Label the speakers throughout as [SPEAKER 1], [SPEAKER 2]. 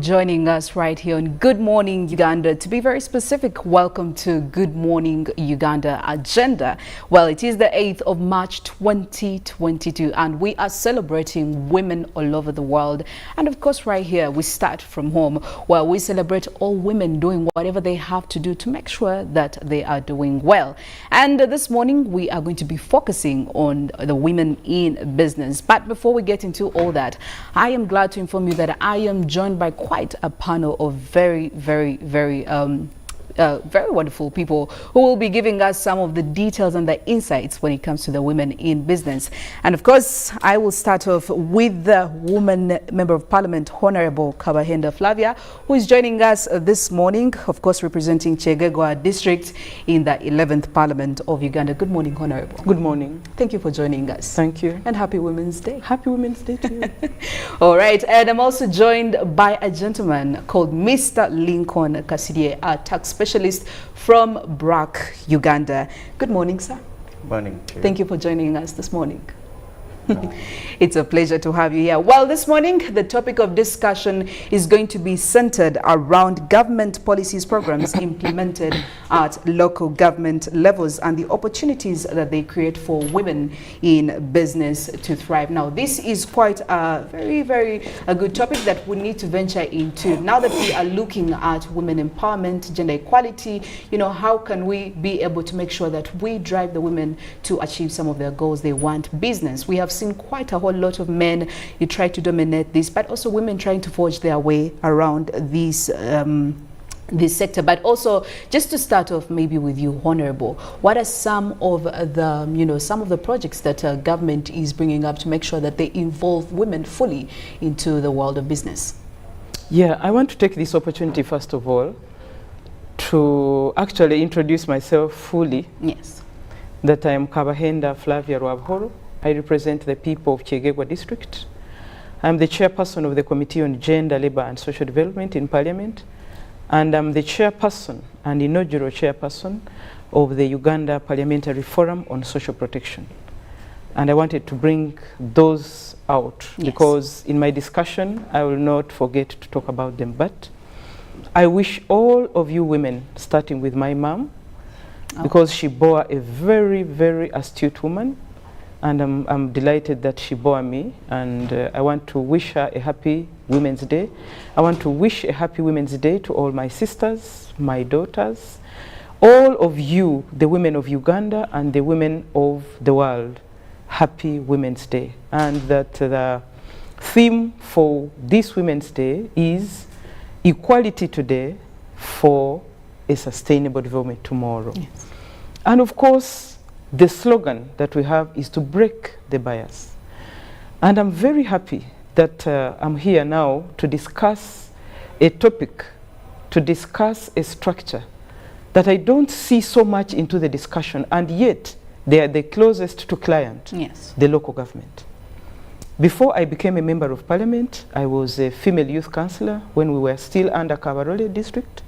[SPEAKER 1] Joining us right here on Good Morning Uganda. To be very specific, welcome to Good Morning Uganda Agenda. Well, it is the 8th of March 2022 and we are celebrating women all over the world. And of course, right here, we start from home where we celebrate all women doing whatever they have to do to make sure that they are doing well. And this morning, we are going to be focusing on the women in business. But before we get into all that, I am glad to inform you that I am joined by quite a panel of very wonderful people who will be giving us some of the details and the insights when it comes to the women in business. And of course, I will start off with the woman member of parliament, Honorable Kabahenda Flavia, who is joining us this morning, of course, representing Kyegegwa district in the 11th parliament of Uganda. Good morning, Honorable.
[SPEAKER 2] Good morning.
[SPEAKER 1] Thank you for joining us.
[SPEAKER 2] Thank you.
[SPEAKER 1] And happy Women's Day.
[SPEAKER 2] Happy Women's Day to you.
[SPEAKER 1] All right. And I'm also joined by a gentleman called Mr. Lincoln Kasidie, a tax specialist from BRAC, Uganda. Good morning, sir.
[SPEAKER 3] Morning to you.
[SPEAKER 1] Thank you for joining us this morning. It's a pleasure to have you here. Well, this morning, the topic of discussion is going to be centered around government policies, programs implemented at local government levels and the opportunities that they create for women in business to thrive. Now, this is quite a very good topic that we need to venture into. Now that we are looking at women empowerment, gender equality, you know, how can we be able to make sure that we drive the women to achieve some of their goals they want? Business, we have seen quite a whole lot of men you try to dominate this, but also women trying to forge their way around this sector. But also, just to start off maybe with you, Honorable, what are some of the some of the projects that government is bringing up to make sure that they involve women fully into the world of business?
[SPEAKER 2] Yeah, I want to take this opportunity first of all to actually introduce myself fully.
[SPEAKER 1] Yes.
[SPEAKER 2] That I am Kabahenda Flavia Rwabhoro. I represent the people of Kyegegwa district. I'm the chairperson of the Committee on Gender, Labour and Social Development in Parliament. And I'm the chairperson and inaugural chairperson of the Uganda Parliamentary Forum on Social Protection. And I wanted to bring those out because in my discussion, I will not forget to talk about them. But I wish all of you women, starting with my mom, because she bore a very astute woman. And I'm delighted that she bore me, and I want to wish her a happy Women's Day. I want to wish a happy Women's Day to all my sisters, my daughters, all of you, the women of Uganda and the women of the world. Happy Women's Day. And that the theme for this Women's Day is equality today for a sustainable development tomorrow. Yes. And of course, the slogan that we have is to break the bias. And I'm very happy that I'm here now to discuss a topic, to discuss a structure that I don't see so much into the discussion, and yet they are the closest to client, the local government. Before I became a member of parliament, I was a female youth councillor when we were still under Kabarole district.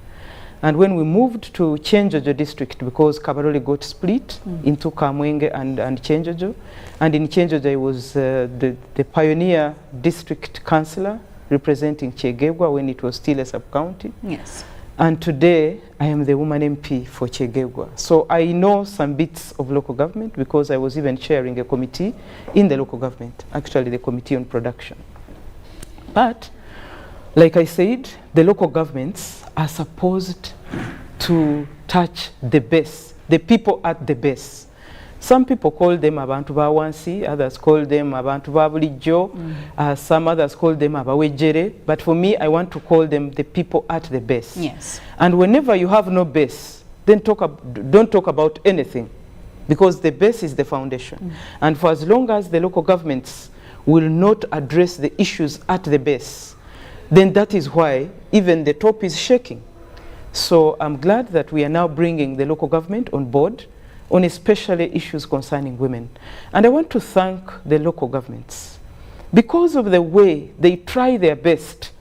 [SPEAKER 2] And when we moved to Kyenjojo district, because Kabarole got split into Kamwenge and Kyenjojo, and in Kyenjojo I was the pioneer district councillor representing Kyegegwa when it was still a sub-county. Yes. And today I am the woman MP for Kyegegwa. So I know some bits of local government because I was even chairing a committee in the local government, actually the Committee on Production. But like I said, the local governments are supposed to touch the base, the people at the base. Some people call them abantu ba wansi, others call them abantu ba bulijjo, some others call them abawejere, but for me, I want to call them the people at the base. Yes. And whenever you have no base, then don't talk about anything, because the base is the foundation. And for as long as the local governments will not address the issues at the base, then that is why even the top is shaking. So I'm glad that we are now bringing the local government on board on especially issues concerning women. And I want to thank the local governments because of the way they try their best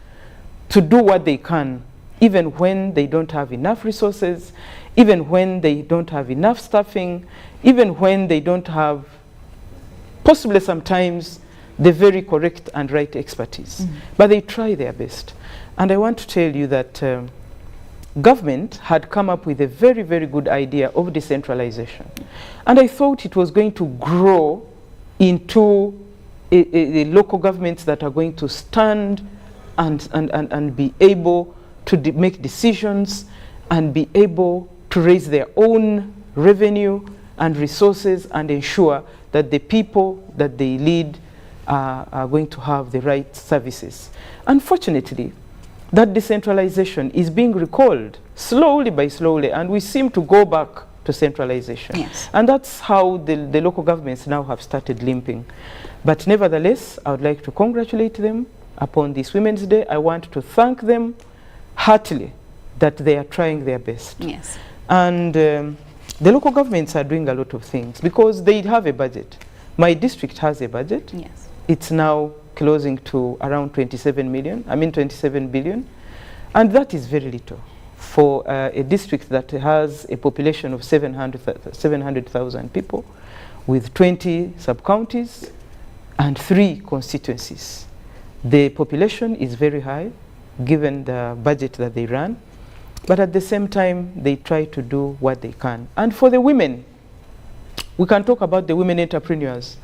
[SPEAKER 2] to do what they can, even when they don't have enough resources, even when they don't have enough staffing, even when they don't have, possibly sometimes, the very correct and right expertise. But they try their best. And I want to tell you that government had come up with a very, very good idea of decentralization. And I thought it was going to grow into a local governments that are going to stand and be able to make decisions and be able to raise their own revenue and resources and ensure that the people that they lead are going to have the right services. Unfortunately, that decentralization is being recalled slowly by slowly, and we seem to go back to centralization.
[SPEAKER 1] Yes.
[SPEAKER 2] And that's how the local governments now have started limping. But nevertheless, I would like to congratulate them upon this Women's Day. I want to thank them heartily that they are trying their best.
[SPEAKER 1] Yes.
[SPEAKER 2] And the local governments are doing a lot of things because they have a budget. My district has a budget.
[SPEAKER 1] Yes.
[SPEAKER 2] It's now closing to around 27 billion. And that is very little for a district that has a population of 700,000 people with 20 sub-counties and 3 constituencies. The population is very high given the budget that they run, but at the same time they try to do what they can. And for the women, we can talk about the women entrepreneurs.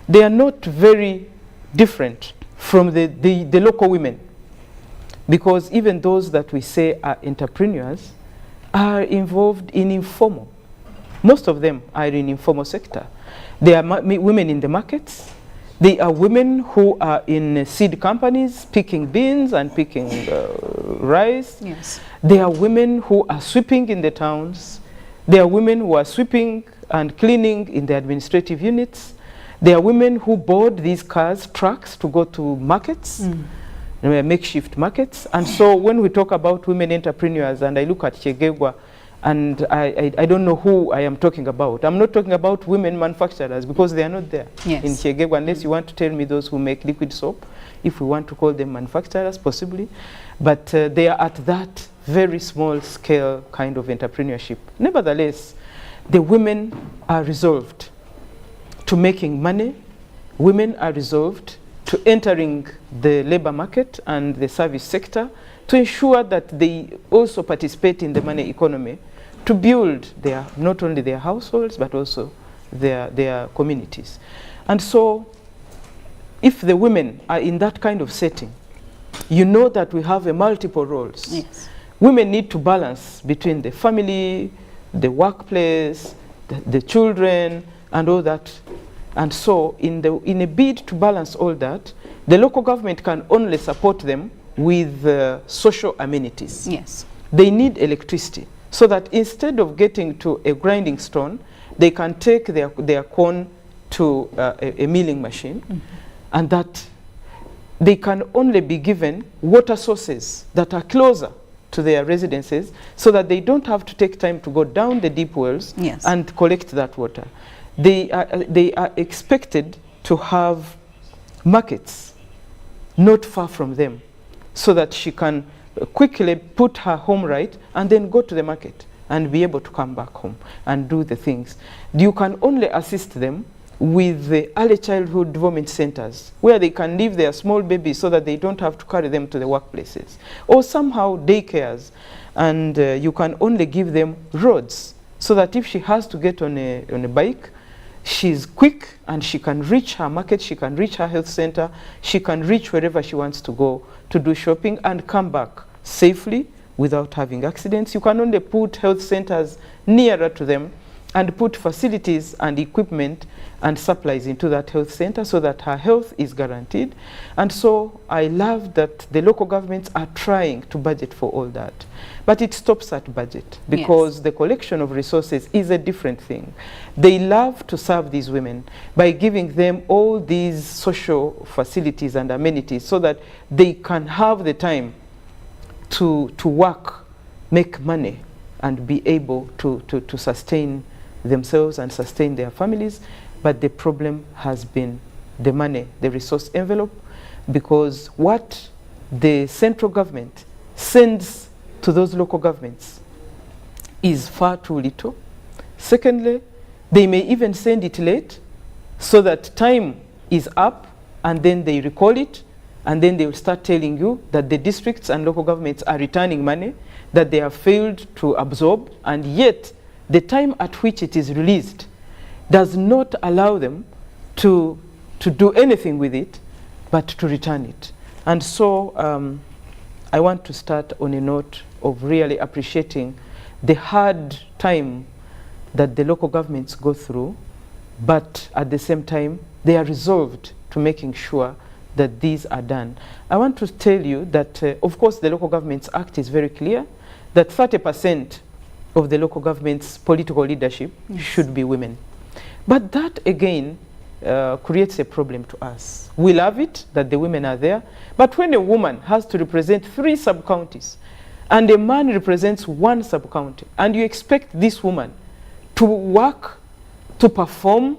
[SPEAKER 2] They are not very different from the local women, because even those that we say are entrepreneurs are involved in informal. Most of them are in informal sector. They are women in the markets. They are women who are in seed companies picking beans and picking rice.
[SPEAKER 1] Yes.
[SPEAKER 2] They are women who are sweeping in the towns. They are women who are sweeping and cleaning in the administrative units. There are women who board these cars, trucks, to go to markets, makeshift markets. And so when we talk about women entrepreneurs, and I look at Chegegwa, and I don't know who I am talking about. I'm not talking about women manufacturers because they are not there
[SPEAKER 1] Yes.
[SPEAKER 2] in Chegegwa, unless you want to tell me those who make liquid soap, if we want to call them manufacturers, possibly. But they are at that very small scale kind of entrepreneurship. Nevertheless, the women are resolved to making money. Women are resolved to entering the labor market and the service sector to ensure that they also participate in the money economy to build not only their households but also their communities. And so if the women are in that kind of setting, you know that we have multiple roles.
[SPEAKER 1] Yes.
[SPEAKER 2] Women need to balance between the family, the workplace, the children, and all that. And so in a bid to balance all that, the local government can only support them with social amenities.
[SPEAKER 1] Yes.
[SPEAKER 2] They need electricity so that instead of getting to a grinding stone, they can take their corn to a milling machine, and that they can only be given water sources that are closer to their residences so that they don't have to take time to go down the deep wells.
[SPEAKER 1] Yes.
[SPEAKER 2] And collect that water. They are expected to have markets not far from them so that she can quickly put her home right and then go to the market and be able to come back home and do the things. You can only assist them with the early childhood development centers where they can leave their small babies so that they don't have to carry them to the workplaces, or somehow daycares, and you can only give them roads so that if she has to get on a bike, she's quick and she can reach her market, she can reach her health center, she can reach wherever she wants to go to do shopping and come back safely without having accidents. You can only put health centers nearer to them and put facilities and equipment and supplies into that health center so that her health is guaranteed. And so I love that the local governments are trying to budget for all that. But it stops at budget because the collection of resources is a different thing. They love to serve these women by giving them all these social facilities and amenities so that they can have the time to work, make money, and be able to sustain themselves and sustain their families. But the problem has been the money, the resource envelope, because what the central government sends to those local governments is far too little. Secondly, they may even send it late so that time is up and then they recall it and then they will start telling you that the districts and local governments are returning money that they have failed to absorb, and yet the time at which it is released does not allow them to do anything with it but to return it. And so I want to start on a note of really appreciating the hard time that the local governments go through, but at the same time they are resolved to making sure that these are done. I want to tell you that of course the Local Governments Act is very clear that 30% of the local government's political leadership should be women. But that again creates a problem to us. We love it that the women are there, but when a woman has to represent 3 sub-counties and a man represents 1 sub-county, and you expect this woman to work, to perform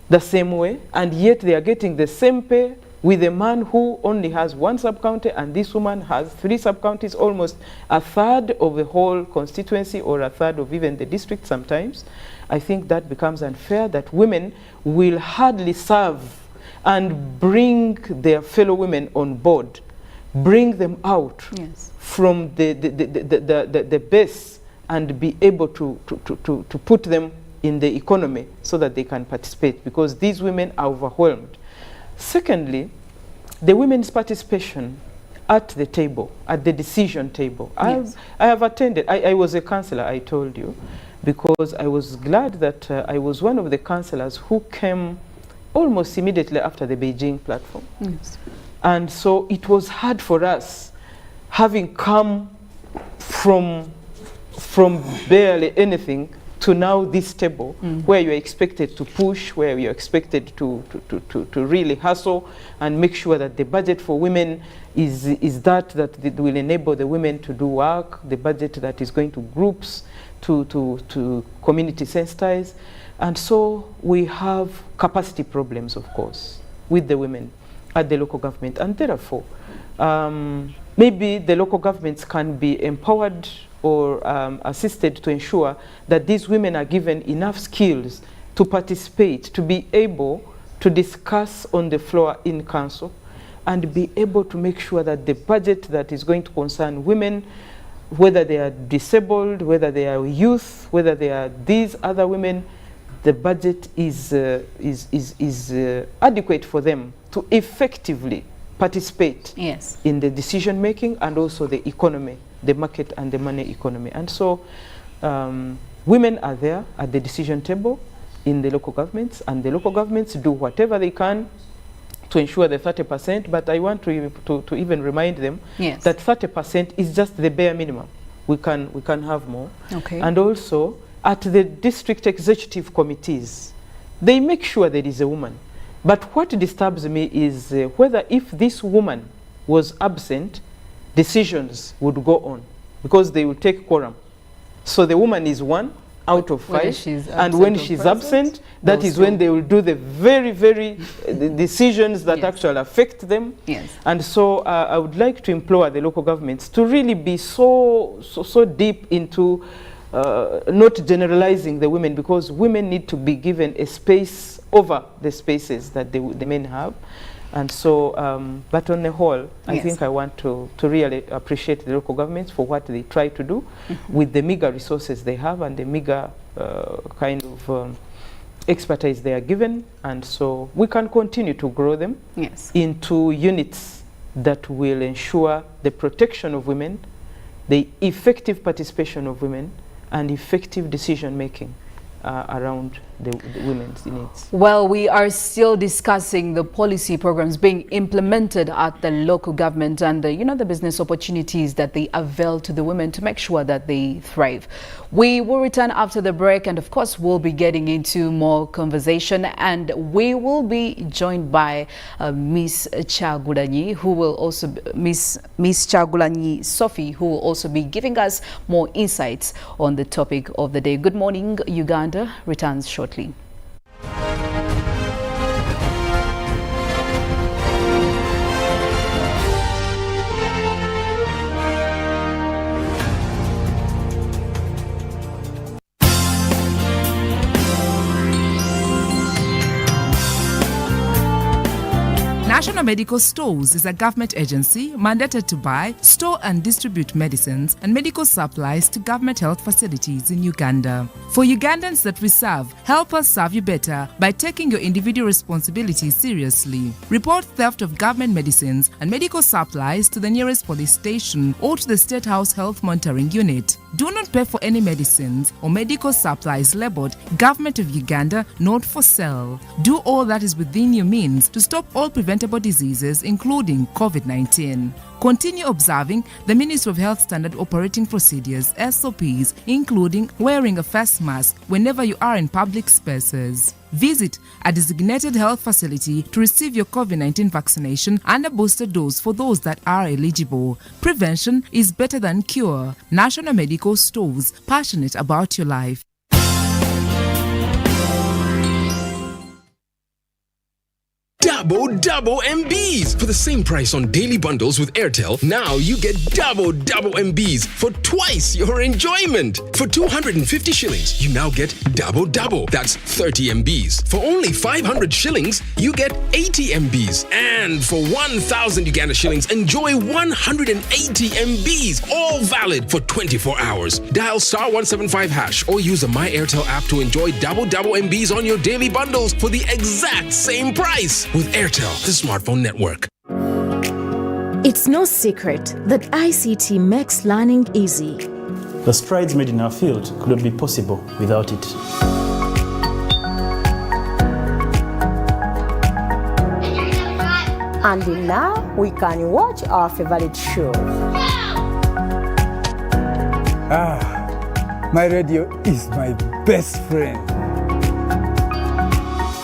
[SPEAKER 2] the same way, and yet they are getting the same pay with a man who only has 1 sub-county and this woman has 3 sub-counties, almost a third of the whole constituency or a third of even the district sometimes, I think that becomes unfair, that women will hardly serve and bring their fellow women on board, bring them out from the base and be able to put them in the economy so that they can participate, because these women are overwhelmed. Secondly, the women's participation at the table, at the decision table. I have attended, I was a councillor, I told you, because I was glad that I was one of the councillors who came almost immediately after the Beijing platform. And so it was hard for us, having come from barely anything to now this table, where you're expected to push, where you're expected to really hustle and make sure that the budget for women is that will enable the women to do work, the budget that is going to groups, to community sensitize. And so we have capacity problems, of course, with the women at the local government. And therefore, maybe the local governments can be empowered or assisted to ensure that these women are given enough skills to participate, to be able to discuss on the floor in council, and be able to make sure that the budget that is going to concern women, whether they are disabled, whether they are youth, whether they are these other women, the budget is adequate for them to effectively participate in the decision making and also the economy, the market and the money economy. And so women are there at the decision table in the local governments, and the local governments do whatever they can to ensure the 30%, but I want to even remind them that 30% is just the bare minimum. We can have more. And also at the district executive committees, they make sure there is a woman. But what disturbs me is whether if this woman was absent, decisions would go on, because they will take quorum. So the woman is 1 out of 5, and when she's absent, that is when they will do the very decisions that actually affect them. And so I would like to implore the local governments to really be so deep into not generalizing the women, because women need to be given a space over the spaces that the men have. And so, but on the whole, I think I want to really appreciate the local governments for what they try to do with the meager resources they have and the meager kind of expertise they are given. And so we can continue to grow them into units that will ensure the protection of women, the effective participation of women, and effective decision making around the women's needs.
[SPEAKER 1] Well, we are still discussing the policy programs being implemented at the local government and the business opportunities that they avail to the women to make sure that they thrive. We will return after the break, and of course we'll be getting into more conversation, and we will be joined by Miss Chagulanyi, who will also Miss Chagulanyi Sophie, who will also be giving us more insights on the topic of the day. Good morning, Uganda returns shortly.
[SPEAKER 3] National Medical Stores is a government agency mandated to buy, store and distribute medicines and medical supplies to government health facilities in Uganda. For Ugandans that we serve, help us serve you better by taking your individual responsibilities seriously. Report theft of government medicines and medical supplies to the nearest police station or to the State House Health Monitoring Unit. Do not pay for any medicines or medical supplies labeled Government of Uganda, not for sale. Do all that is within your means to stop all preventable diseases, including COVID-19. Continue observing the Ministry of Health Standard Operating Procedures, SOPs, including wearing a face mask whenever you are in public spaces. Visit a designated health facility to receive your COVID-19 vaccination and a booster dose for those that are eligible. Prevention is better than cure. National Medical Stores, passionate about your life.
[SPEAKER 4] Double MBs. For the same price on daily bundles with Airtel, now you get double MBs for twice your enjoyment. For 250 shillings, you now get double. That's 30 MBs. For only 500 shillings, you get 80 MBs. And for 1,000 Uganda shillings, enjoy 180 MBs. All valid for 24 hours. Dial *175# or use the My Airtel app to enjoy double MBs on your daily bundles for the exact same price. With Airtel, the smartphone network.
[SPEAKER 5] It's no secret that ICT makes learning easy.
[SPEAKER 6] The strides made in our field could not be possible without it.
[SPEAKER 7] And now we can watch our favorite shows.
[SPEAKER 8] My radio is my best friend.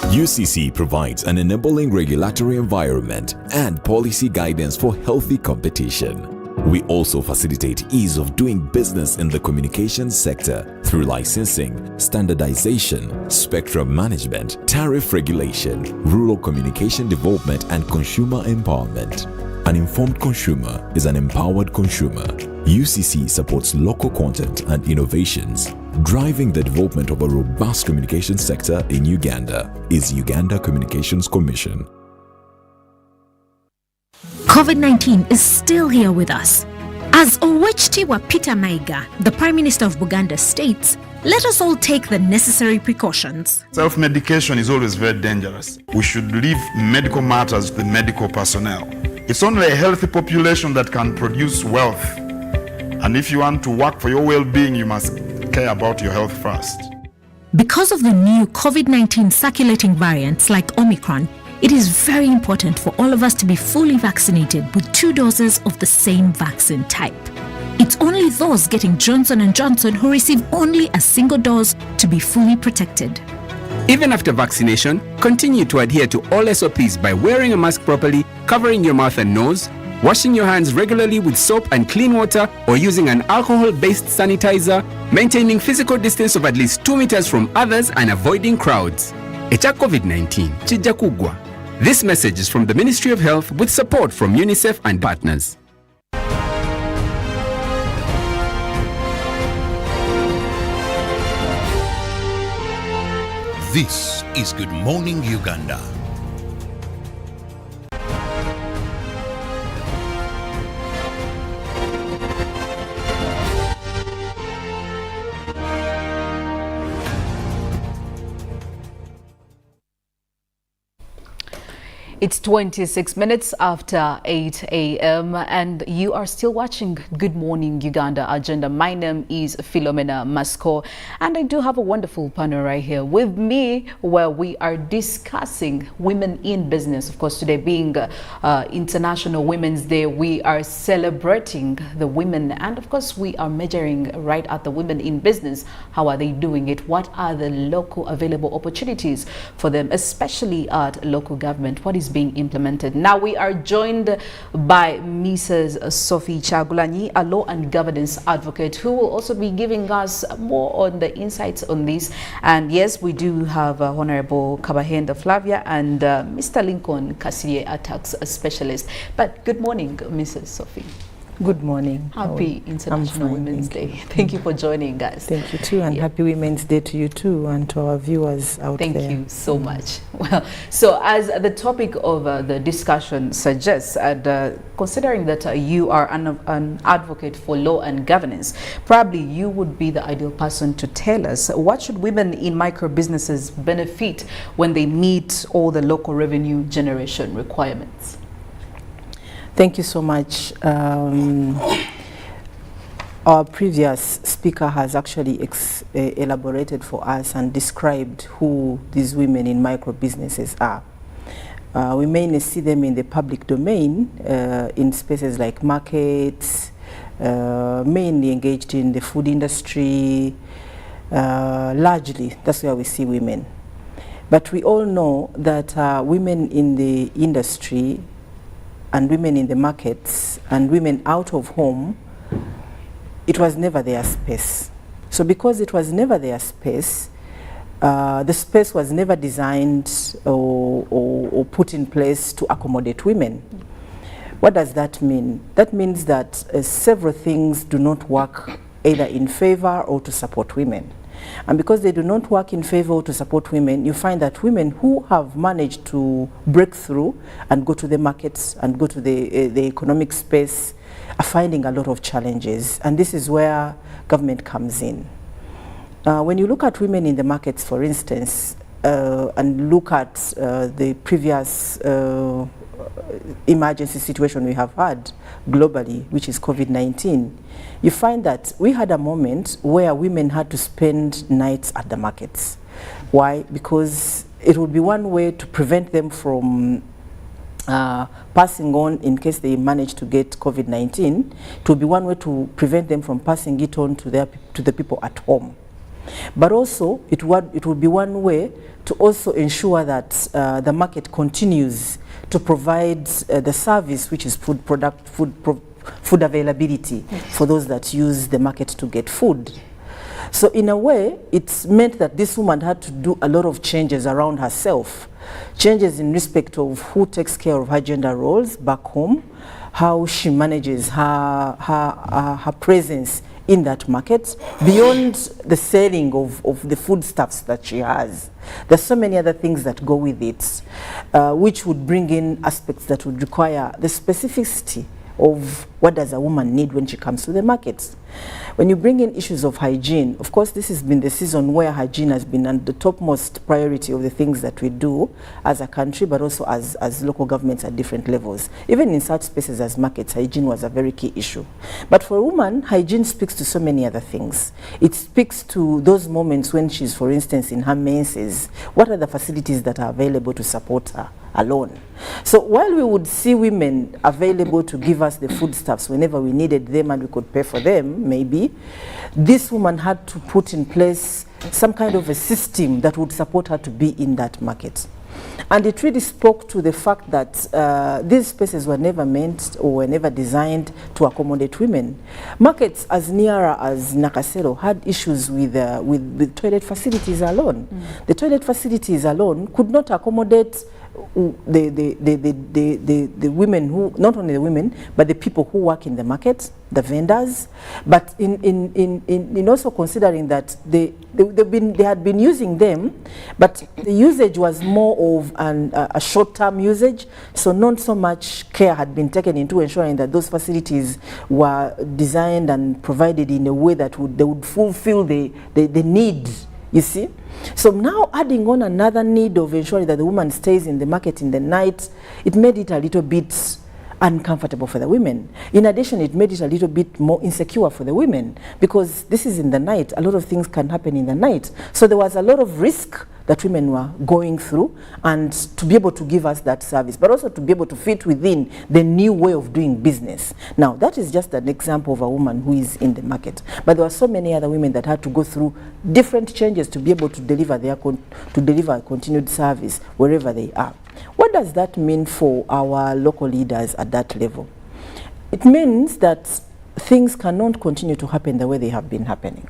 [SPEAKER 9] UCC provides an enabling regulatory environment and policy guidance for healthy competition. We also facilitate ease of doing business in the communications sector through licensing, standardization, spectrum management, tariff regulation, rural communication development, and consumer empowerment. An informed consumer is an empowered consumer. UCC supports local content and innovations. Driving the development of a robust communication sector in Uganda is Uganda Communications Commission.
[SPEAKER 5] COVID-19 is still here with us. As Owechitiwa Peter Maiga, the Prime Minister of Buganda, states, let us all take the necessary precautions.
[SPEAKER 10] Self-medication is always very dangerous. We should leave medical matters to the medical personnel. It's only a healthy population that can produce wealth. And if you want to work for your well-being, you must care about your health first.
[SPEAKER 5] Because of the new COVID-19 circulating variants like Omicron, it is very important for all of us to be fully vaccinated with 2 doses of the same vaccine type. It's only those getting Johnson & Johnson who receive only a single dose to be fully protected.
[SPEAKER 11] Even after vaccination, continue to adhere to all SOPs by wearing a mask properly, covering your mouth and nose, washing your hands regularly with soap and clean water or using an alcohol-based sanitizer, maintaining physical distance of at least 2 meters from others and avoiding crowds. Echa COVID-19, chija kugwa. This message is from the Ministry of Health with support from UNICEF and partners.
[SPEAKER 12] This is Good Morning Uganda.
[SPEAKER 1] It's 26 minutes after 8 a.m. and you are still watching Good Morning Uganda Agenda. My name is Philomena Masco and I do have a wonderful panel right here with me where we are discussing women in business. Of course, today being International Women's Day, we are celebrating the women and of course we are measuring right at the women in business. How are they doing it? What are the local available opportunities for them, especially at local government? What is being implemented? Now we are joined by Mrs. Sophie Chagulanyi, a law and governance advocate, who will also be giving us more on the insights on this. And yes, we do have Honorable Kabahenda Flavia and Mr. Lincoln Kassie, a tax specialist. But good morning, Mrs. Sophie.
[SPEAKER 7] Good morning.
[SPEAKER 1] Happy International Women's Day. Thank you for joining us.
[SPEAKER 7] Thank you too, and happy Women's Day to you too, and to our viewers out there.
[SPEAKER 1] Thank you so much. Well, so as the topic of the discussion suggests, and considering that you are an advocate for law and governance, probably you would be the ideal person to tell us what should women in micro businesses benefit when they meet all the local revenue generation requirements.
[SPEAKER 7] Thank you so much. Our previous speaker has actually elaborated for us and described who these women in micro businesses are. We mainly see them in the public domain, in spaces like markets, mainly engaged in the food industry. Largely, that's where we see women. But we all know that women in the industry and women in the markets and women out of home, it was never their space. So because it was never their space, the space was never designed or put in place to accommodate women. What does that mean? That means that several things do not work either in favor or to support women. And because they do not work in favor or to support women, you find that women who have managed to break through and go to the markets and go to the economic space are finding a lot of challenges. And this is where government comes in. When you look at women in the markets, for instance, and look at the previous emergency situation we have had globally, which is COVID-19, you find that we had a moment where women had to spend nights at the markets. Why? Because it would be one way to prevent them from passing on in case they manage to get COVID-19. It would be one way to prevent them from passing it on to the people at home. But also, it would be one way to also ensure that the market continues to provide the service, which is food availability for those that use the market to get food. So in a way, it meant that this woman had to do a lot of changes around herself, changes in respect of who takes care of her gender roles back home, how she manages her presence in that market, beyond the selling of the foodstuffs that she has. There's so many other things that go with it, which would bring in aspects that would require the specificity of what does a woman need when she comes to the markets. When you bring in issues of hygiene, of course this has been the season where hygiene has been the topmost priority of the things that we do as a country, but also as local governments at different levels. Even in such spaces as markets, hygiene was a very key issue. But for a woman, hygiene speaks to so many other things. It speaks to those moments when she's, for instance, in her menses. What are the facilities that are available to support her alone? So while we would see women available to give us the foodstuffs whenever we needed them and we could pay for them, maybe, this woman had to put in place some kind of a system that would support her to be in that market. And it really spoke to the fact that these spaces were never meant or were never designed to accommodate women. Markets as near as Nakasero had issues with toilet facilities alone. The toilet facilities alone could not accommodate the women who, not only the women, but the people who work in the market, the vendors, but in also considering that they had been using them, but the usage was more of a short-term usage, so not so much care had been taken into ensuring that those facilities were designed and provided in a way that they would fulfill the need. You see? So now adding on another need of ensuring that the woman stays in the market in the night, it made it a little bit uncomfortable for the women. In addition, it made it a little bit more insecure for the women because this is in the night. A lot of things can happen in the night. So there was a lot of risk that women were going through, and to be able to give us that service, but also to be able to fit within the new way of doing business. Now, that is just an example of a woman who is in the market. But there were so many other women that had to go through different changes to be able to deliver a continued service wherever they are. What does that mean for our local leaders at that level? It means that things cannot continue to happen the way they have been happening.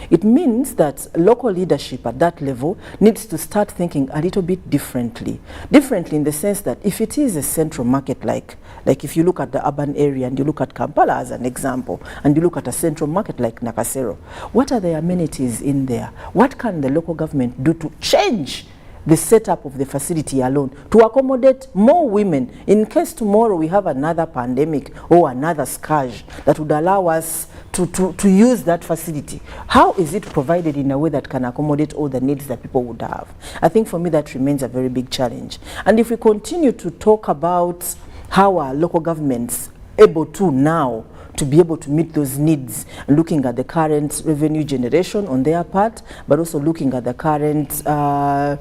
[SPEAKER 7] It means that local leadership at that level needs to start thinking a little bit differently. Differently in the sense that if it is a central market, like if you look at the urban area and you look at Kampala as an example, and you look at a central market like Nakasero, what are the amenities in there? What can the local government do to change the setup of the facility alone to accommodate more women in case tomorrow we have another pandemic or another scourge that would allow us to use that facility? How is it provided in a way that can accommodate all the needs that people would have? I think for me that remains a very big challenge. And if we continue to talk about how our local governments able to now to be able to meet those needs, looking at the current revenue generation on their part, but also looking at the current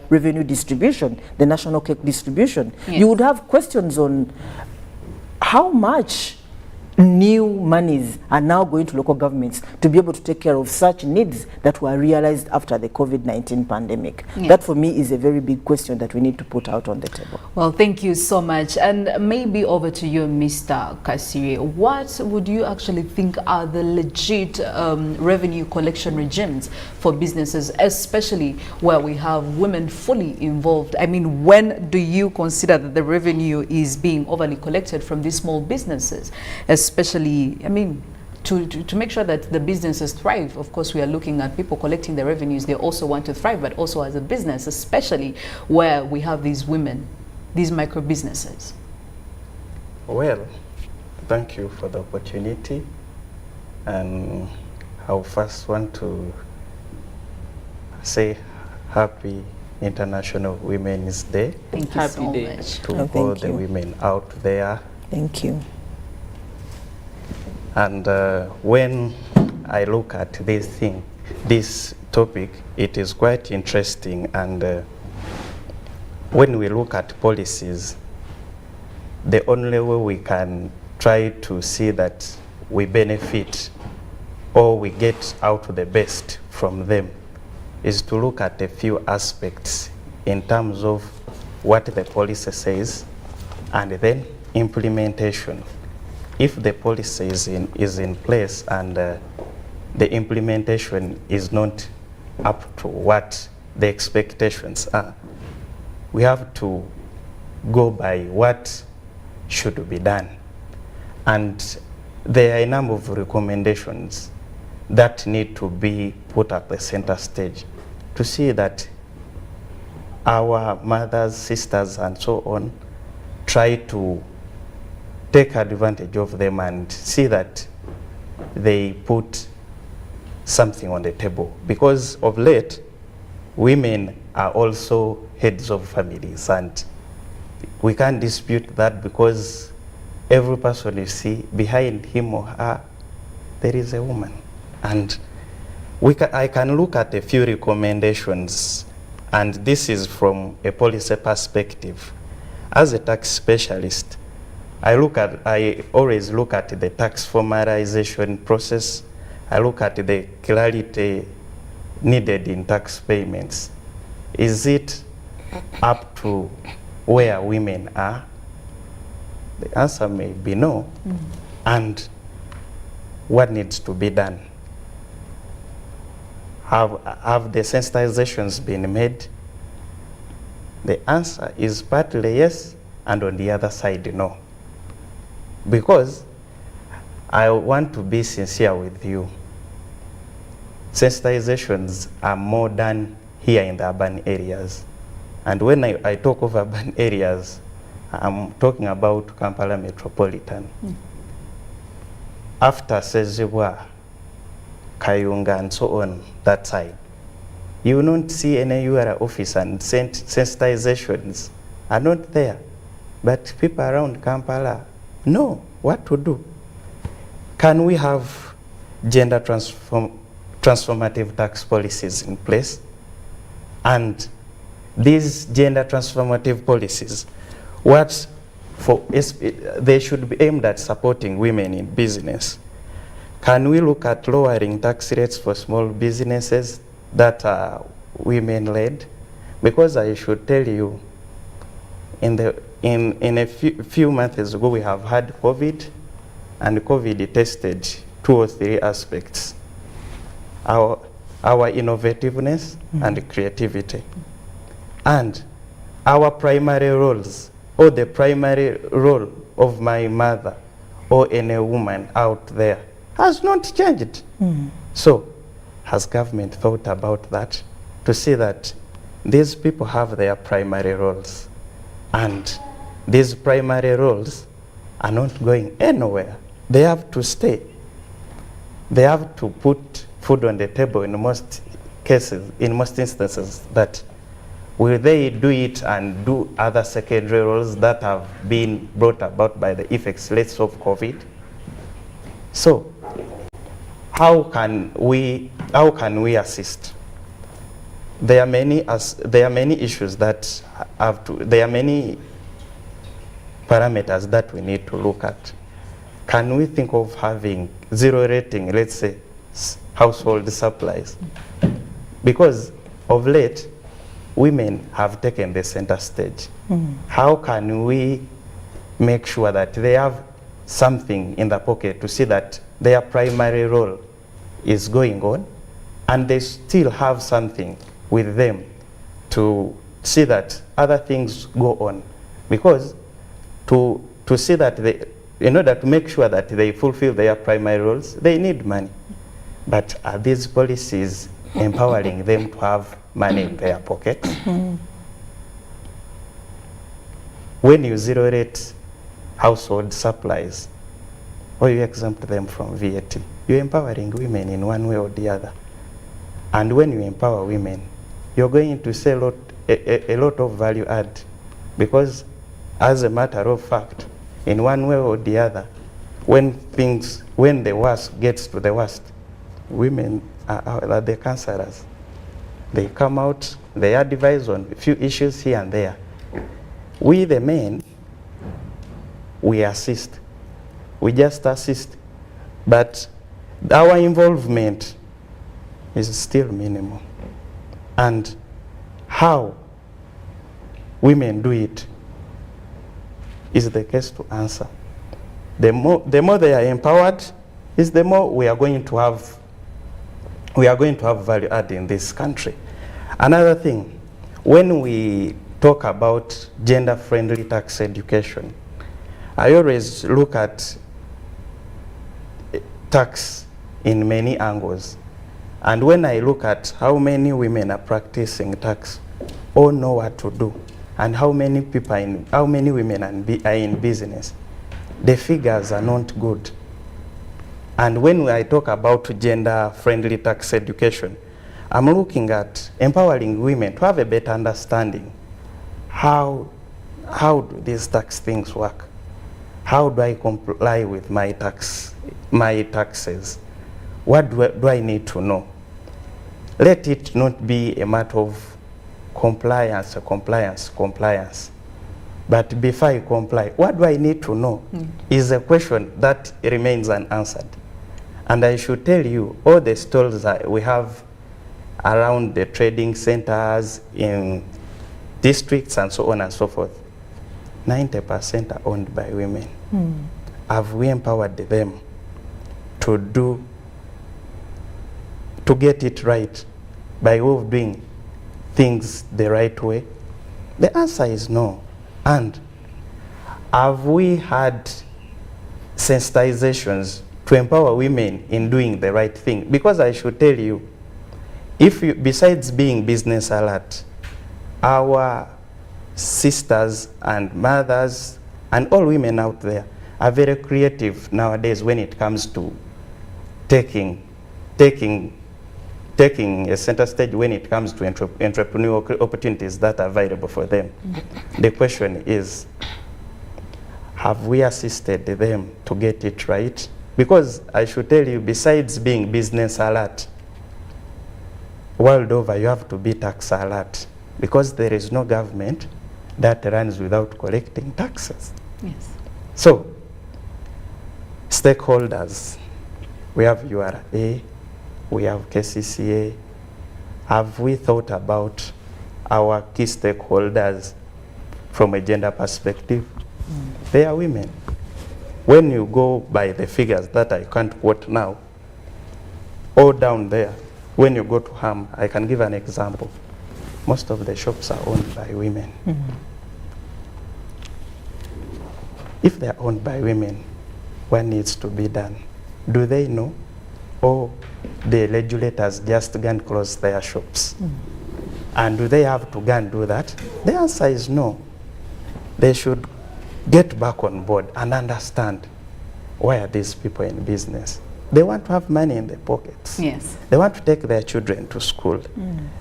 [SPEAKER 7] revenue distribution, the national cake distribution. Yes. You would have questions on how much new monies are now going to local governments to be able to take care of such needs that were realized after the COVID-19 pandemic. Yes. That for me is a very big question that we need to put out on the table.
[SPEAKER 1] Well, thank you so much. And maybe over to you, Mr. Kasiri. What would you actually think are the legit revenue collection regimes for businesses, especially where we have women fully involved? I mean, when do you consider that the revenue is being overly collected from these small businesses? Especially, I mean, to make sure that the businesses thrive. Of course, we are looking at people collecting the revenues. They also want to thrive, but also as a business, especially where we have these women, these micro businesses.
[SPEAKER 13] Well, thank you for the opportunity. And I first want to say happy International Women's Day.
[SPEAKER 1] Thank you so much.
[SPEAKER 13] To all the women out there.
[SPEAKER 7] Thank you.
[SPEAKER 13] And when I look at this topic, it is quite interesting. And when we look at policies, the only way we can try to see that we benefit or we get out the best from them is to look at a few aspects in terms of what the policy says and then implementation. If the policy is in place and the implementation is not up to what the expectations are, we have to go by what should be done. And there are a number of recommendations that need to be put at the center stage to see that our mothers, sisters, and so on try to take advantage of them and see that they put something on the table. Because of late, women are also heads of families, and we can't dispute that because every person you see, behind him or her, there is a woman. And I can look at a few recommendations, and this is from a policy perspective. As a tax specialist, I always look at the tax formalization process. I look at the clarity needed in tax payments. Is it up to where women are? The answer may be no. And what needs to be done? Have the sensitizations been made? The answer is partly yes, and on the other side, no. Because I want to be sincere with you. Sensitizations are more done here in the urban areas. And when I talk of urban areas, I'm talking about Kampala Metropolitan. After Sezibwa, Kayunga, and so on, that side, you will not see any URA office, and sensitizations are not there. But people around Kampala know what to do. Can we have gender transformative tax policies in place? And these gender transformative policies, they should be aimed at supporting women in business. Can we look at lowering tax rates for small businesses that are women-led? Because I should tell you, in a few months ago, we have had COVID, and COVID tested 2 or 3 aspects. our innovativeness and creativity. And our primary roles, or the primary role of my mother or any woman out there, has not changed. So, has government thought about that to see that these people have their primary roles, and these primary roles are not going anywhere? They have to stay. They have to put food on the table in most cases, in most instances. That will they do it and do other secondary roles that have been brought about by the effects, let's say, of COVID? So, how can we assist? There are many issues that have to. There are many parameters that we need to look at. Can we think of having zero rating, let's say, household supplies? Because of late, women have taken the center stage. How can we make sure that they have something in the pocket to see that their primary role is going on, and they still have something with them to see that other things go on? Because to see that they, in order to make sure that they fulfill their primary roles, they need money. But are these policies empowering them to have money in their pockets? When you zero rate household supplies, or you exempt them from VAT, you're empowering women in one way or the other. And when you empower women, you're going to see a lot of value add. Because as a matter of fact, in one way or the other, when the worst gets to the worst, women are the counselors. They come out, they advise on a few issues here and there. We, the men, we assist. We just assist. But our involvement is still minimal. And how women do it is the case to answer. The more they are empowered, is the more we are going to have value add in this country. Another thing, when we talk about gender-friendly tax education, I always look at tax in many angles. And when I look at how many women are practicing tax or know what to do, and how many women are in business, the figures are not good. And when I talk about gender-friendly tax education, I'm looking at empowering women to have a better understanding. How do these tax things work? How do I comply with my taxes? What do I need to know? Let it not be a matter of compliance. But before I comply, what do I need to know is a question that remains unanswered. And I should tell you, all the stalls that we have around the trading centers, in districts and so on and so forth, 90% are owned by women. Have we empowered them to get it right by way of doing things the right way? The answer is no. And have we had sensitizations to empower women in doing the right thing? Because I should tell you, besides being business alert, our sisters and mothers and all women out there are very creative nowadays when it comes to taking a center stage when it comes to entrepreneurial opportunities that are available for them. The question is, have we assisted them to get it right? Because I should tell you, besides being business alert, world over you have to be tax alert, because there is no government that runs without collecting taxes.
[SPEAKER 1] Yes.
[SPEAKER 13] So, stakeholders, we have URA, we have KCCA. Have we thought about our key stakeholders from a gender perspective? They are women. When you go by the figures that I can't quote now, all down there, when you go to Ham, I can give an example. Most of the shops are owned by women. If they are owned by women, what needs to be done? Do they know? Or the regulators just go and close their shops? And do they have to go and do that? The answer is no. They should get back on board and understand why are these people in business. They want to have money in their pockets.
[SPEAKER 1] Yes.
[SPEAKER 13] They want to take their children to school.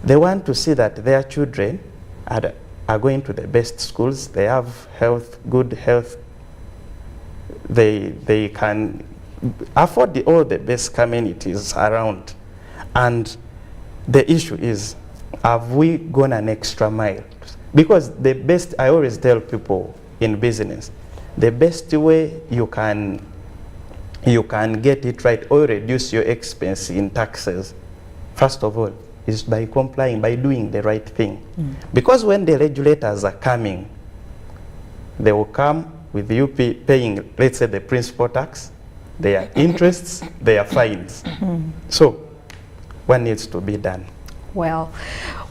[SPEAKER 13] They want to see that their children are going to the best schools. They have health, good health. They can afford all the best communities around. And the issue is, have we gone an extra mile? Because the best, I always tell people in business, the best way you can get it right or reduce your expense in taxes, first of all, is by complying, by doing the right thing. Because when the regulators are coming, they will come with you paying, let's say, the principal tax, their interests, their fines. So, what needs to be done?
[SPEAKER 1] Well,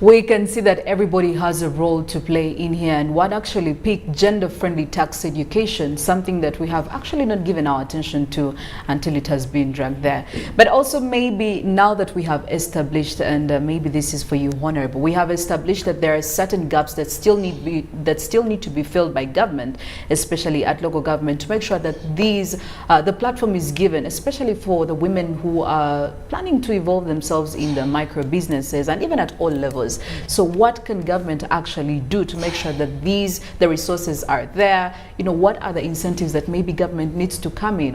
[SPEAKER 1] we can see that everybody has a role to play in here, and what actually picked gender-friendly tax education, something that we have actually not given our attention to until it has been dragged there. But also maybe now that we have established, and maybe this is for you, Honorable, we have established that there are certain gaps that still need to be filled by government, especially at local government, to make sure that these the platform is given, especially for the women who are planning to evolve themselves in the micro businesses and even at all levels. So what can government actually do to make sure that the resources are there? You know, what are the incentives that maybe government needs to come in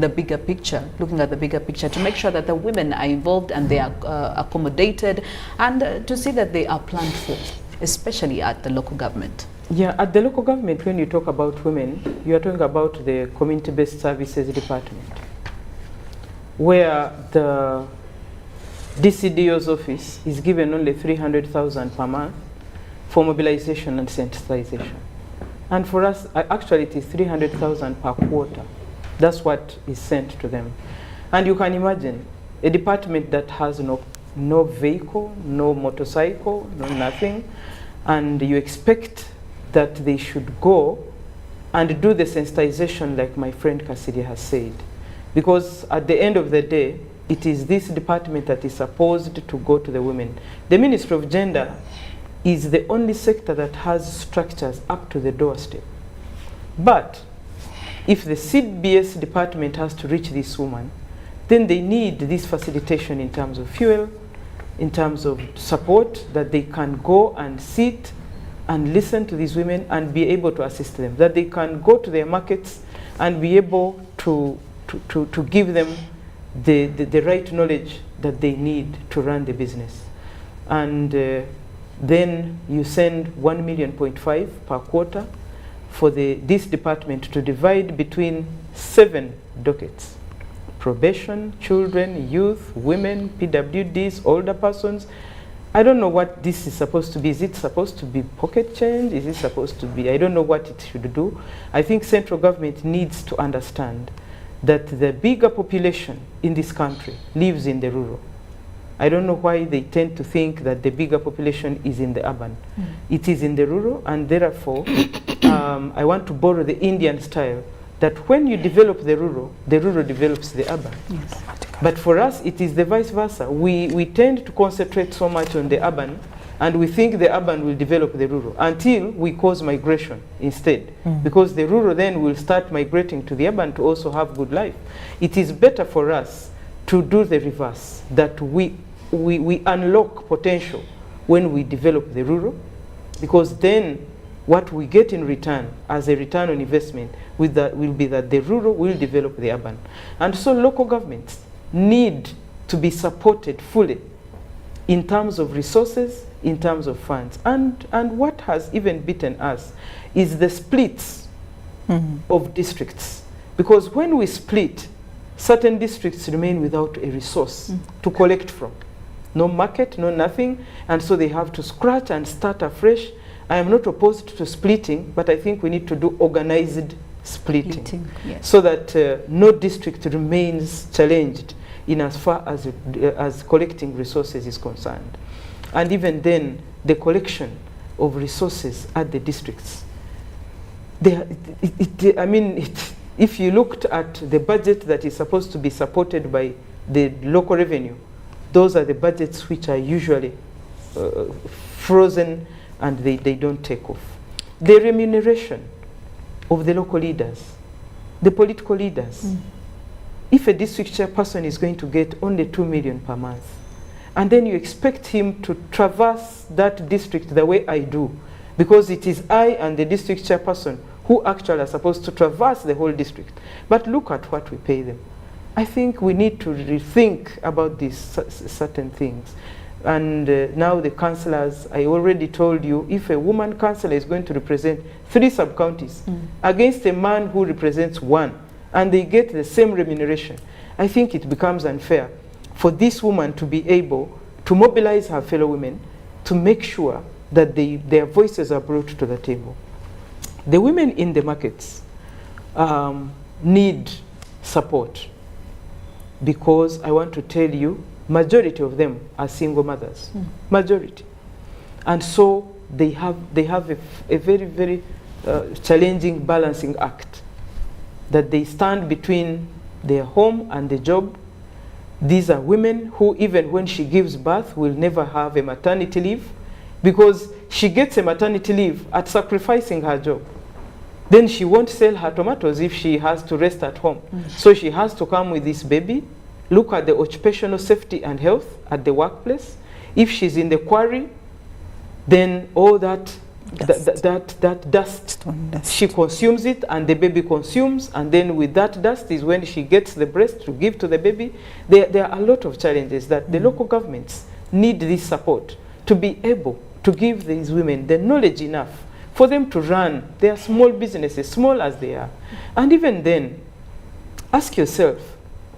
[SPEAKER 1] the bigger picture, looking at the bigger picture, to make sure that the women are involved and they are accommodated, and to see that they are planned for, especially at the local government?
[SPEAKER 2] Yeah, at the local government, when you talk about women, you are talking about the community-based services department, where the DCDO's office is given only 300,000 per month for mobilization and sensitization. And for us, actually it is 300,000 per quarter. That's what is sent to them. And you can imagine a department that has no vehicle, no motorcycle, no nothing, and you expect that they should go and do the sensitization like my friend Cassidy has said. Because at the end of the day, it is this department that is supposed to go to the women. The Ministry of Gender is the only sector that has structures up to the doorstep. But if the CBS department has to reach this woman, then they need this facilitation in terms of fuel, in terms of support, that they can go and sit and listen to these women and be able to assist them, that they can go to their markets and be able to give them the right knowledge that they need to run the business. And then you send 1.5 million per quarter for this department to divide between 7 dockets: probation, children, youth, women, PWDs, older persons. I don't know what this is supposed to be. Is it supposed to be pocket change? Is it supposed to be, I don't know what it should do. I think central government needs to understand that the bigger population in this country lives in the rural. I don't know why they tend to think that the bigger population is in the urban. It is in the rural, and therefore I want to borrow the Indian style, that when you develop the rural develops the urban.
[SPEAKER 1] Yes.
[SPEAKER 2] But for us, it is the vice versa. We tend to concentrate so much on the urban, and we think the urban will develop the rural until we cause migration instead. Because the rural then will start migrating to the urban to also have good life. It is better for us to do the reverse, that we unlock potential when we develop the rural, because then what we get in return as a return on investment will be that the rural will develop the urban. And so local governments need to be supported fully in terms of resources, in terms of funds. And what has even beaten us is the splits of districts. Because when we split, certain districts remain without a resource to collect from. No market, no nothing, and so they have to scratch and start afresh. I am not opposed to splitting, but I think we need to do organized splitting.
[SPEAKER 1] Yes.
[SPEAKER 2] So that no district remains challenged in as far as collecting resources is concerned. And even then, the collection of resources at the districts. If you looked at the budget that is supposed to be supported by the local revenue, those are the budgets which are usually frozen and they don't take off. The remuneration of the local leaders, the political leaders. If a district chairperson is going to get only 2 million per month, and then you expect him to traverse that district the way I do, because it is I and the district chairperson who actually are supposed to traverse the whole district. But look at what we pay them. I think we need to rethink about these certain things. And now the councillors, I already told you, if a woman councillor is going to represent 3 sub-counties against a man who represents 1, and they get the same remuneration, I think it becomes unfair for this woman to be able to mobilize her fellow women to make sure that their voices are brought to the table. The women in the markets need support, because I want to tell you, majority of them are single mothers, majority. And so they have a very, very challenging balancing act, that they stand between their home and the job. These are women who, even when she gives birth, will never have a maternity leave, because she gets a maternity leave at sacrificing her job. Then she won't sell her tomatoes if she has to rest at home. So she has to come with this baby, look at the occupational safety and health at the workplace. If she's in the quarry, then all that dust, she consumes it and the baby consumes, and then with that dust is when she gets the breast to give to the baby. There are a lot of challenges that the local governments need this support to be able to give these women the knowledge enough for them to run their small businesses, small as they are. And even then, ask yourself,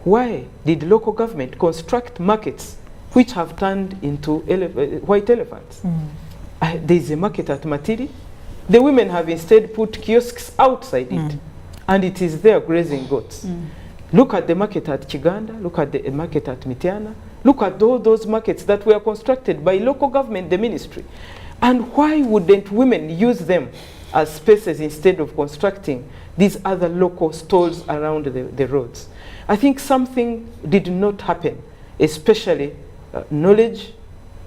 [SPEAKER 2] why did local government construct markets which have turned into white elephants? There's a market at Matiri. The women have instead put kiosks outside it, and it is there grazing goats. Look at the market at Uganda, look at the market at Mitiana, look at all those markets that were constructed by local government, the ministry. And why wouldn't women use them as spaces instead of constructing these other local stalls around the roads? I think something did not happen, especially knowledge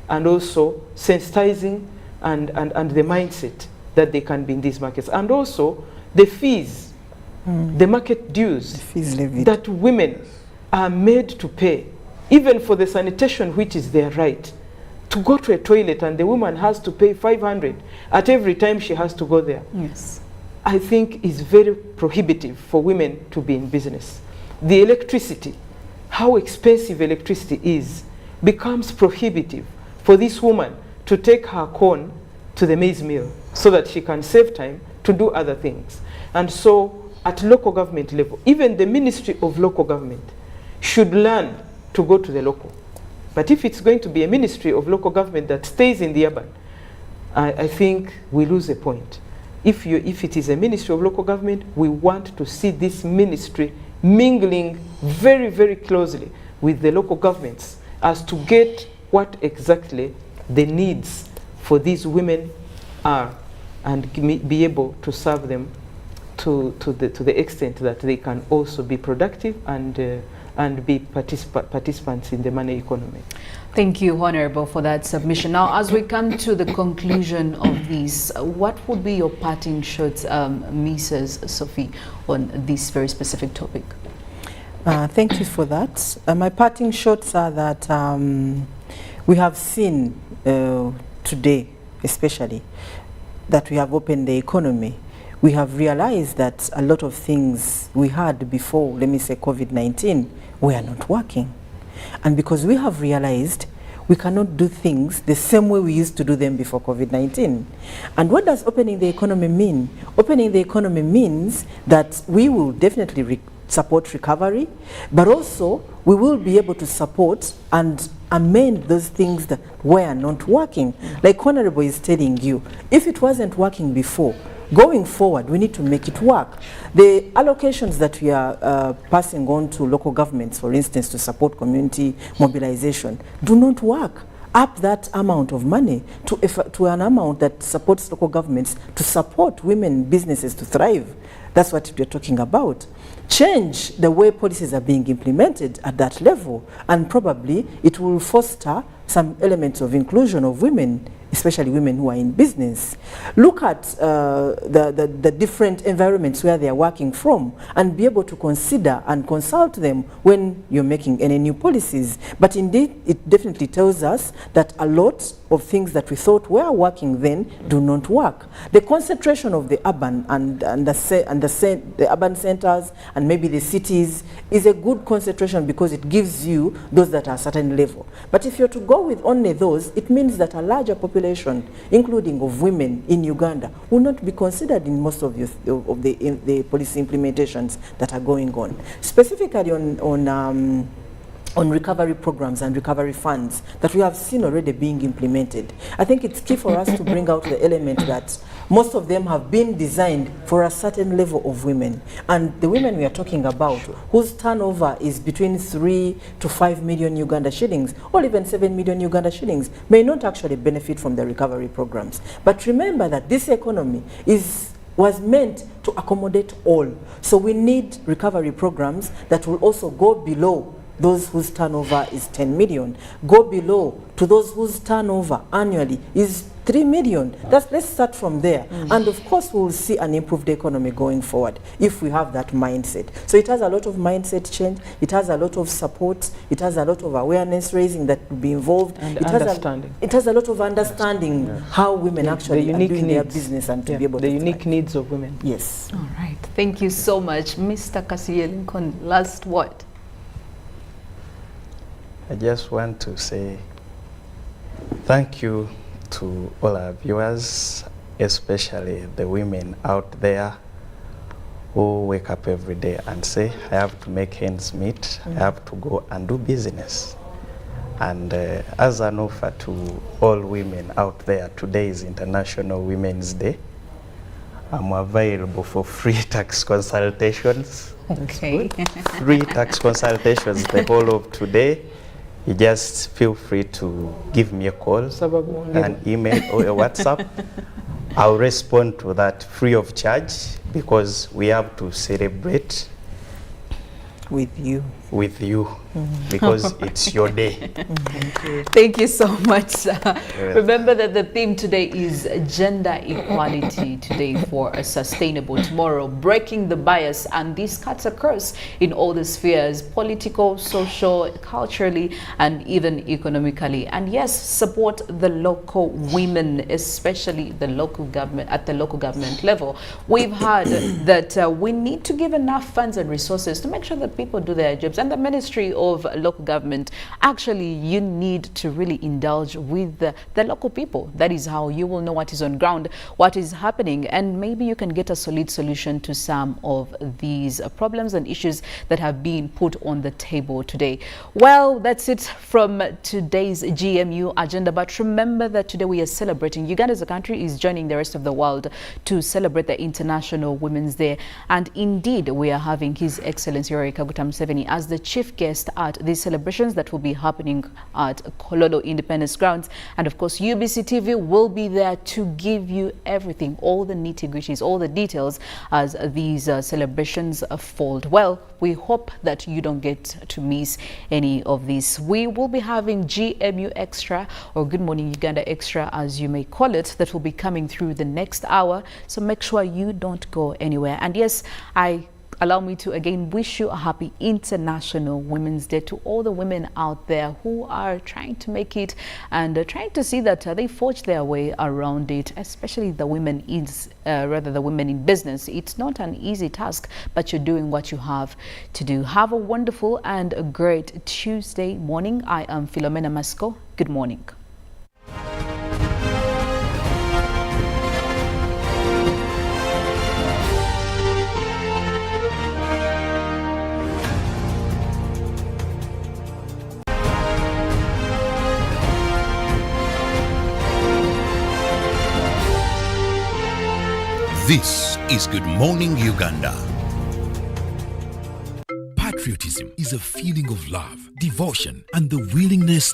[SPEAKER 2] and also sensitizing and the mindset that they can be in these markets. And also the fees, the market dues that women are made to pay, even for the sanitation, which is their right. To go to a toilet and the woman has to pay 500 at every time she has to go there.
[SPEAKER 1] Yes.
[SPEAKER 2] I think is very prohibitive for women to be in business. The electricity, how expensive electricity is, becomes prohibitive for this woman to take her corn to the maize mill so that she can save time to do other things. And so at local government level, even the Ministry of Local Government should learn to go to the local. But if it's going to be a Ministry of Local Government that stays in the urban, I think we lose a point. If it is a Ministry of Local Government, we want to see this ministry mingling very, very closely with the local governments as to get what exactly the needs for these women are, and be able to serve them to the extent that they can also be productive and be participants in the money economy.
[SPEAKER 1] Thank you, Honorable, for that submission. Now, as we come to the conclusion of this, what would be your parting shots, Mrs. Sophie, on this very specific topic?
[SPEAKER 7] Thank you for that. My parting shots are that we have seen today, especially, that we have opened the economy. We have realized that a lot of things we had before, let me say COVID-19, were not working. And because we have realized we cannot do things the same way we used to do them before COVID-19. And what does opening the economy mean? Opening the economy means that we will definitely support recovery, but also we will be able to support and amend those things that were not working. Like Honorable is telling you, if it wasn't working before, going forward, we need to make it work. The allocations that we are passing on to local governments, for instance, to support community mobilization, do not work. Up that amount of money to an amount that supports local governments to support women businesses to thrive. That's what we're talking about. Change the way policies are being implemented at that level, and probably it will foster some elements of inclusion of women, especially women who are in business. Look at the different environments where they are working from and be able to consider and consult them when you're making any new policies. But indeed, it definitely tells us that a lot of things that we thought were working then do not work. The concentration of the urban and the urban centers and maybe the cities is a good concentration because it gives you those that are a certain level. But if you're to go with only those, it means that a larger population, including of women in Uganda, will not be considered in most of the policy implementations that are going on. Specifically on recovery programs and recovery funds that we have seen already being implemented. I think it's key for us to bring out the element that most of them have been designed for a certain level of women. And the women we are talking about, whose turnover is between 3 to 5 million Uganda shillings, or even 7 million Uganda shillings, may not actually benefit from the recovery programs. But remember that this economy was meant to accommodate all. So we need recovery programs that will also go below those whose turnover is 10 million, go below to those whose turnover annually is 3 million. Let's start from there. And of course, we will see an improved economy going forward if we have that mindset. So it has a lot of mindset change. It has a lot of support. It has a lot of awareness raising that will be involved.
[SPEAKER 2] And
[SPEAKER 7] it has a lot of understanding how women actually are doing their business and to be able to
[SPEAKER 2] unique
[SPEAKER 7] thrive.
[SPEAKER 2] Needs of women.
[SPEAKER 7] Yes.
[SPEAKER 1] All right. Thank you so much. Mr. Kasiye Lincoln, last word.
[SPEAKER 13] I just want to say thank you to all our viewers, especially the women out there who wake up every day and say, I have to make ends meet, I have to go and do business. And as an offer to all women out there, today is International Women's Day. I'm available for free tax consultations.
[SPEAKER 1] Okay.
[SPEAKER 13] Free tax consultations the whole of today. You just feel free to give me a call, an email, or a WhatsApp. I'll respond to that free of charge because we have to celebrate
[SPEAKER 7] with you. Because it's your day.
[SPEAKER 1] Thank you so much. Remember that the theme today is gender equality today for a sustainable tomorrow, breaking the bias, and this cuts across in all the spheres: political, social, culturally, and even economically. And yes, support the local women, especially the local government at the local government level. We've heard that we need to give enough funds and resources to make sure that people do their jobs, and the Ministry of Local Government, actually you need to really indulge with the local people. That is how you will know what is on ground, what is happening, and maybe you can get a solid solution to some of these problems and issues that have been put on the table today. Well, that's it from today's GMU agenda, but remember that today we are celebrating, Uganda as a country is joining the rest of the world to celebrate the International Women's Day, and indeed we are having His Excellency Yoweri Kaguta Museveni as the chief guest at these celebrations that will be happening at Kololo Independence Grounds. And of course, UBC TV will be there to give you everything, all the nitty-gritties, all the details as these celebrations unfold. Well, we hope that you don't get to miss any of these. We will be having GMU Extra, or Good Morning Uganda Extra as you may call it, that will be coming through the next hour. So make sure you don't go anywhere. And yes, allow me to again wish you a happy International Women's Day to all the women out there who are trying to make it and trying to see that they forge their way around it, especially the women the women in business. It's not an easy task, but you're doing what you have to do. Have a wonderful and a great Tuesday morning. I am Philomena Masco. Good morning.
[SPEAKER 12] This is Good Morning Uganda.
[SPEAKER 14] Patriotism is a feeling of love, devotion, and the willingness to